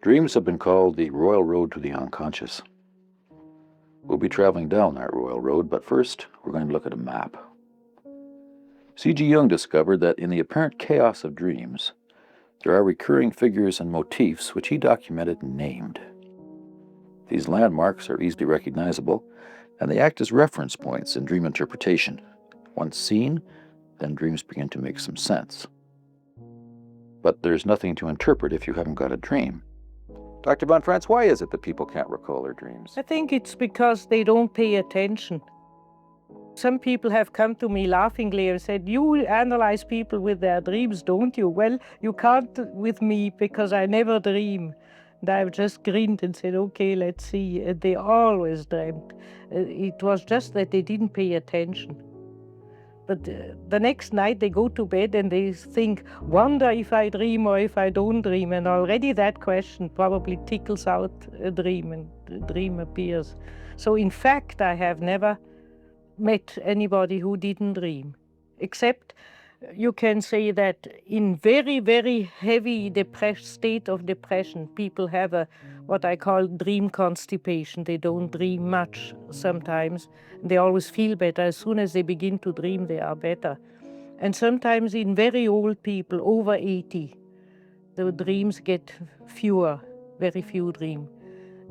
Dreams have been called the royal road to the unconscious. We'll be traveling down that royal road, but first we're going to look at a map. C.G. Jung discovered that in the apparent chaos of dreams, there are recurring figures and motifs which he documented and named. These landmarks are easily recognizable, and they act as reference points in dream interpretation. Once seen, then dreams begin to make some sense. But there's nothing to interpret if you haven't got a dream. Dr. Von Franz, why is it that people can't recall their dreams? I think it's because they don't pay attention. Some people have come to me laughingly and said, "You analyze people with their dreams, don't you?" Well, you can't with me because I never dream. And I've just grinned and said, "Okay, let's see." They always dreamt. It was just that they didn't pay attention. But the next night they go to bed and they think, wonder if I dream or if I don't dream. And already that question probably tickles out a dream and the dream appears. So in fact, I have never met anybody who didn't dream, except you can say that in very, very heavy state of depression, people have what I call dream constipation. They don't dream much sometimes. They always feel better. As soon as they begin to dream, they are better. And sometimes in very old people, over 80, the dreams get fewer, very few dreams.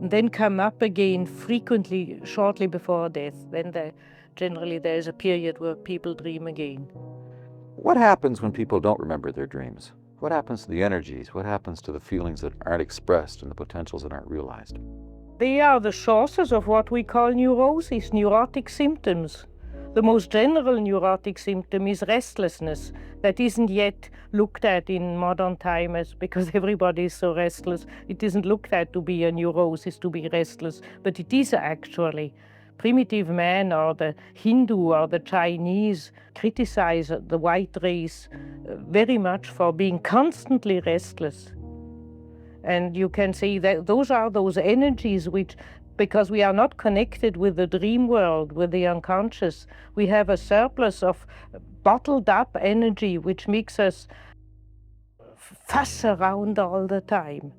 And then come up again frequently shortly before death. Then generally there's a period where people dream again. What happens when people don't remember their dreams? What happens to the energies? What happens to the feelings that aren't expressed and the potentials that aren't realized? They are the sources of what we call neurosis, neurotic symptoms. The most general neurotic symptom is restlessness that isn't yet looked at in modern times because everybody is so restless. It isn't looked at to be a neurosis, to be restless, but it is actually. Primitive man or the Hindu or the Chinese criticize the white race very much for being constantly restless. And you can see that those are those energies which, because we are not connected with the dream world, with the unconscious, we have a surplus of bottled up energy which makes us fuss around all the time.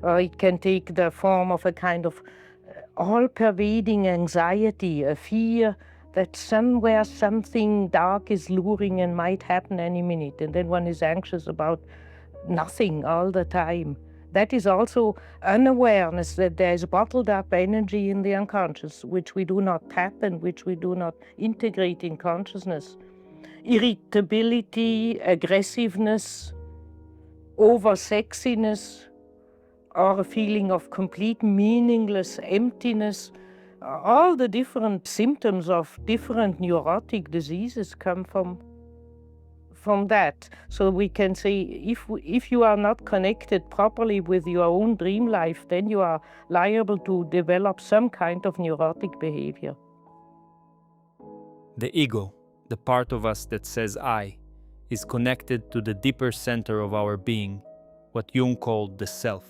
Or it can take the form of a kind of all-pervading anxiety, a fear that somewhere something dark is luring and might happen any minute. And then one is anxious about nothing all the time. That is also unawareness that there is bottled up energy in the unconscious, which we do not tap and which we do not integrate in consciousness. Irritability, aggressiveness, over-sexiness, or a feeling of complete meaningless emptiness. All the different symptoms of different neurotic diseases come from that. So we can say if you are not connected properly with your own dream life, then you are liable to develop some kind of neurotic behavior. The ego, the part of us that says I, is connected to the deeper center of our being, what Jung called the self.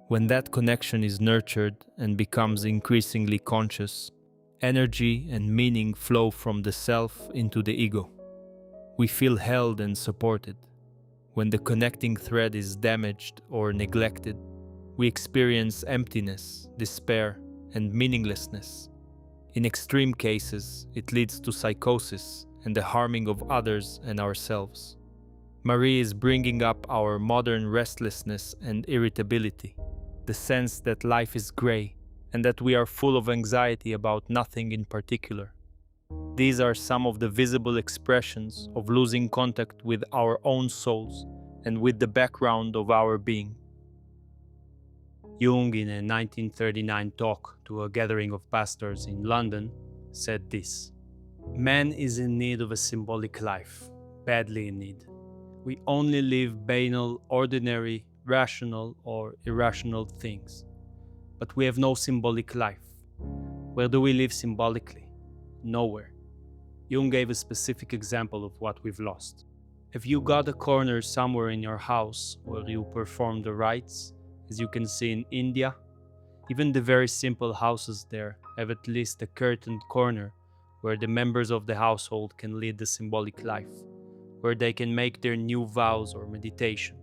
When that connection is nurtured and becomes increasingly conscious, energy and meaning flow from the self into the ego. We feel held and supported. When the connecting thread is damaged or neglected, we experience emptiness, despair, and meaninglessness. In extreme cases, it leads to psychosis and the harming of others and ourselves. Marie is bringing up our modern restlessness and irritability, the sense that life is gray and that we are full of anxiety about nothing in particular. These are some of the visible expressions of losing contact with our own souls and with the background of our being. Jung, in a 1939 talk to a gathering of pastors in London, said this: "Man is in need of a symbolic life, badly in need. We only live banal, ordinary, rational or irrational things. But we have no symbolic life. Where do we live symbolically? Nowhere." Jung gave a specific example of what we've lost. If you got a corner somewhere in your house where you perform the rites, as you can see in India, even the very simple houses there have at least a curtained corner where the members of the household can lead the symbolic life, where they can make their new vows or meditation.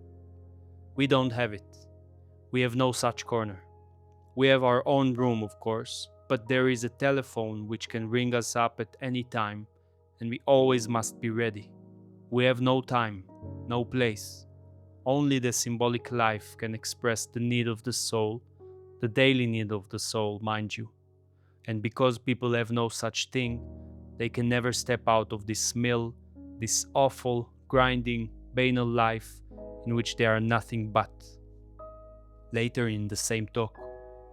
We don't have it. We have no such corner. We have our own room, of course, but there is a telephone which can ring us up at any time, and we always must be ready. We have no time, no place. Only the symbolic life can express the need of the soul, the daily need of the soul, mind you. And because people have no such thing, they can never step out of this mill, this awful, grinding, banal life in which they are nothing but. Later in the same talk,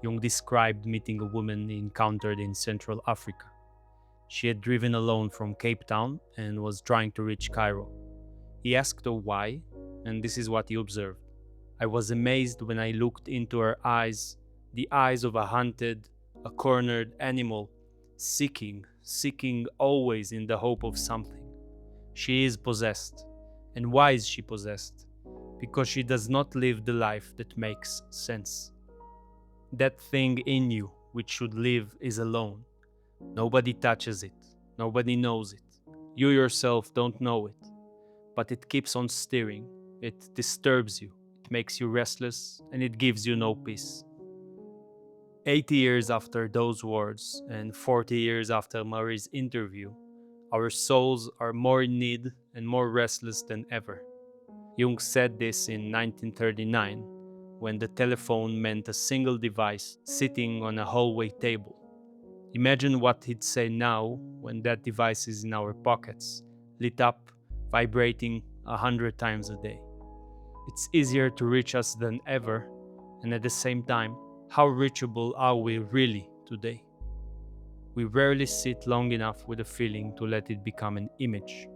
Jung described meeting a woman he encountered in Central Africa. She had driven alone from Cape Town and was trying to reach Cairo. He asked her why, and this is what he observed. I was amazed when I looked into her eyes, the eyes of a hunted, a cornered animal, seeking always in the hope of something. She is possessed. And why is she possessed? Because she does not live the life that makes sense. That thing in you which should live is alone. Nobody touches it. Nobody knows it. You yourself don't know it. But it keeps on stirring. It disturbs you. It makes you restless, and it gives you no peace. 80 years after those words, and 40 years after Marie's interview, our souls are more in need and more restless than ever. Jung said this in 1939, when the telephone meant a single device sitting on a hallway table. Imagine what he'd say now when that device is in our pockets, lit up, vibrating 100 times a day. It's easier to reach us than ever, and at the same time, how reachable are we really today? We rarely sit long enough with a feeling to let it become an image.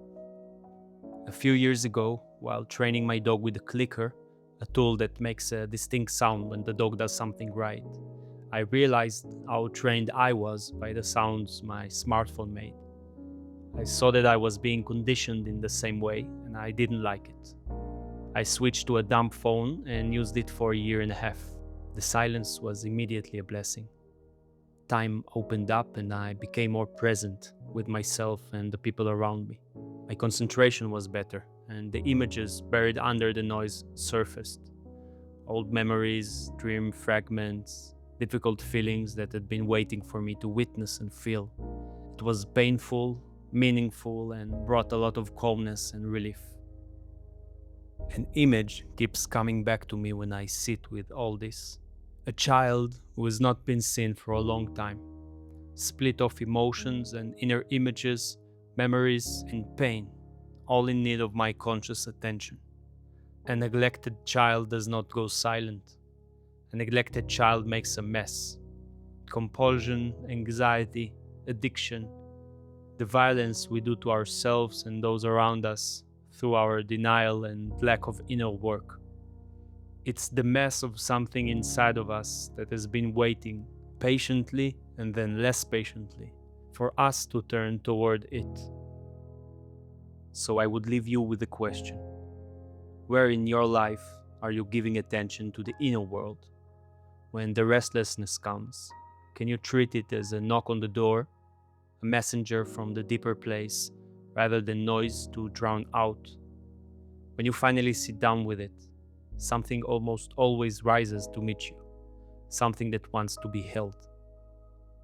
A few years ago, while training my dog with a clicker, a tool that makes a distinct sound when the dog does something right, I realized how trained I was by the sounds my smartphone made. I saw that I was being conditioned in the same way, and I didn't like it. I switched to a dumb phone and used it for a year and a half. The silence was immediately a blessing. Time opened up and I became more present with myself and the people around me. My concentration was better, and the images buried under the noise surfaced. Old memories, dream fragments, difficult feelings that had been waiting for me to witness and feel. It was painful, meaningful, and brought a lot of calmness and relief. An image keeps coming back to me when I sit with all this. A child who has not been seen for a long time, split off emotions and inner images, memories and pain, all in need of my conscious attention. A neglected child does not go silent. A neglected child makes a mess. Compulsion, anxiety, addiction, the violence we do to ourselves and those around us through our denial and lack of inner work. It's the mess of something inside of us that has been waiting patiently and then less patiently for us to turn toward it. So I would leave you with a question. Where in your life are you giving attention to the inner world? When the restlessness comes, can you treat it as a knock on the door, a messenger from the deeper place, rather than noise to drown out? When you finally sit down with it, something almost always rises to meet you, something that wants to be held.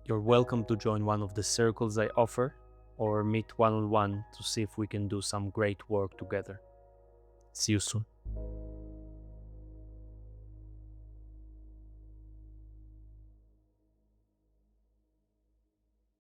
You're welcome to join one of the circles I offer, or meet one-on-one to see if we can do some great work together. See you soon.